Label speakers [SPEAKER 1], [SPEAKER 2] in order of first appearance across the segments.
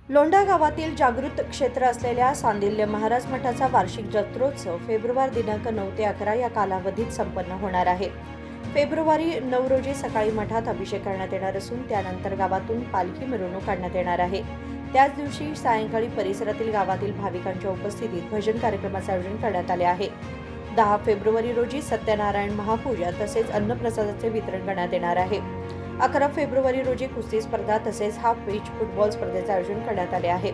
[SPEAKER 1] लोंढा गावातील जागृत क्षेत्र असलेल्या सांदिल्य महाराज मठाचा वार्षिक जत्रोत्सव फेब्रुवारी दिनांक 9 ते 11 या कालावधीत संपन्न होणार आहे. फेब्रुवारी 9 रोजी सकाळी मठात अभिषेक करण्यात येणार असून त्यानंतर गावातून पालखी मिरवणूक काढण्यात येणार आहे. त्याच दिवशी सायंकाळी परिसरातील गावातील भाविकांच्या उपस्थितीत भजन कार्यक्रमाचे आयोजन करण्यात आले आहे. 10 फेब्रुवारी रोजी सत्यनारायण महापूजा तसेच अन्नप्रसादाचे वितरण करण्यात येणार आहे. 11 फेब्रुवारी रोजी कुस्ती स्पर्धा तसेच हाफ पिच फुटबॉल स्पर्धेचे आयोजन करण्यात आले आहे.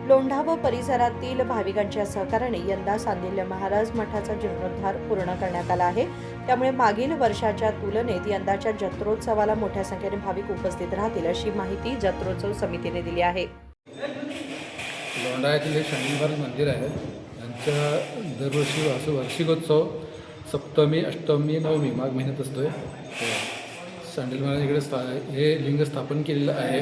[SPEAKER 1] लोंढा व परिसरातील भाविकांच्या सहकार्याने यंदा सांदिल्य महाराज मठाचा जीर्णोद्धार पूर्ण करण्यात आला आहे. त्यामुळे मागील वर्षाच्या तुलनेत यंदाच्या जत्रोत्सवाला मोठ्या संख्येने भाविक उपस्थित राहतील अशी माहिती जत्रोत्सव समितीने दिली आहे.
[SPEAKER 2] लोंढा येथील हे सांदिल्य महाराज मंदिर आहे. यांचा दरवर्षी वार्षिकोत्सव सप्तमी, अष्टमी, नवमी माघ महिन्यात असतोय. सांदिल्य महाराज इकडे हे लिंग स्थापन केलेलं आहे.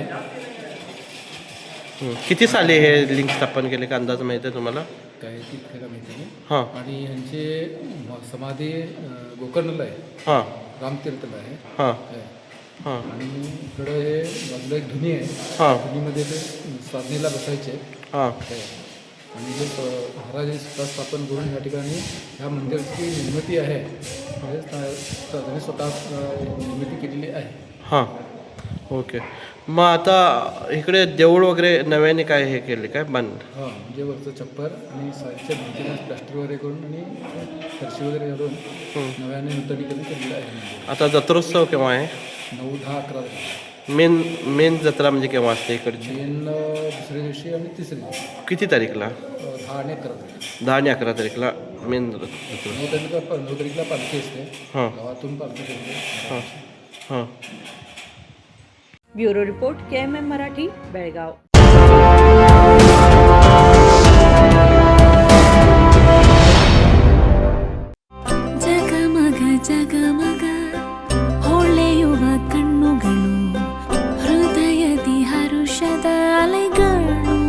[SPEAKER 3] किती साली हे लिंग स्थापन केले का अंदाज माहिती आहे तुम्हाला?
[SPEAKER 2] काय तितकं का माहिती नाही.
[SPEAKER 3] हां.
[SPEAKER 2] आणि यांची समाधी गोकर्णला आहे.
[SPEAKER 3] हां.
[SPEAKER 2] रामतीर्थला आहे.
[SPEAKER 3] हां. हां.
[SPEAKER 2] आणि इकडं हे बाजूला एक धुनी आहे.
[SPEAKER 3] हां.
[SPEAKER 2] धुनीमध्ये ते साधनेला बसायचे.
[SPEAKER 3] हां.
[SPEAKER 2] आणि हे महाराज स्वतः स्थापन करून या ठिकाणी ह्या मंदिराची निर्मिती आहे. म्हणजे त्यांनी स्वतः निर्मिती केलेली आहे.
[SPEAKER 3] हां. ओके. मग आता इकडे देऊळ वगैरे नव्याने काय हे केले काय बांध?
[SPEAKER 2] हां, म्हणजे वरचं छप्पर आणि साईडच्या भिंतीला प्लास्टर वगैरे करून आणि फरशी वगैरे घालून नव्याने नूतनीकरण केलेलं आहे.
[SPEAKER 3] आता जत्रोत्सव केव्हा आहे?
[SPEAKER 2] 9, 10, 11
[SPEAKER 3] मेन जत्रा म्हणजे केव्हा असते इकडची?
[SPEAKER 2] दुसऱ्या दिवशी आणि तिसऱ्या दिवशी.
[SPEAKER 3] किती तारीखला?
[SPEAKER 2] 10 आणि 11 तारीख.
[SPEAKER 3] 10 आणि 11 तारीखला मेन जत्रा.
[SPEAKER 2] 9 तारीखला पालखी असते.
[SPEAKER 3] हां.
[SPEAKER 2] गावातून पालखी करते.
[SPEAKER 3] हां. हां.
[SPEAKER 1] Bureau report KMM Marathi, Belgaum.
[SPEAKER 4] ಜಗಮಗ ಜಗಮಗ ಹೊಳೆಯುವ ಕಣ್ಣುಗಳು, ಹೃದಯದಿ ಹರುಷದ ಅಲೆಗಳು.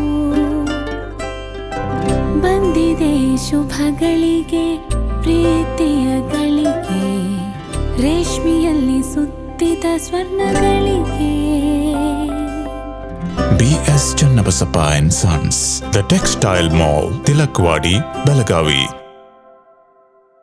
[SPEAKER 4] ಬಂದಿದೆ ಶುಭಗಳಿಗೆ ಪ್ರೀತಿಯ ಗಳಿಗೆ, ರೇಷ್ಮೆಯಲ್ಲಿ ಸುತ್ತಿದ ಸ್ವರ್ಣಗಳಿಗೆ.
[SPEAKER 5] BS Channabasappa and Sons, The Textile Mall, Tilakwadi, Belagavi.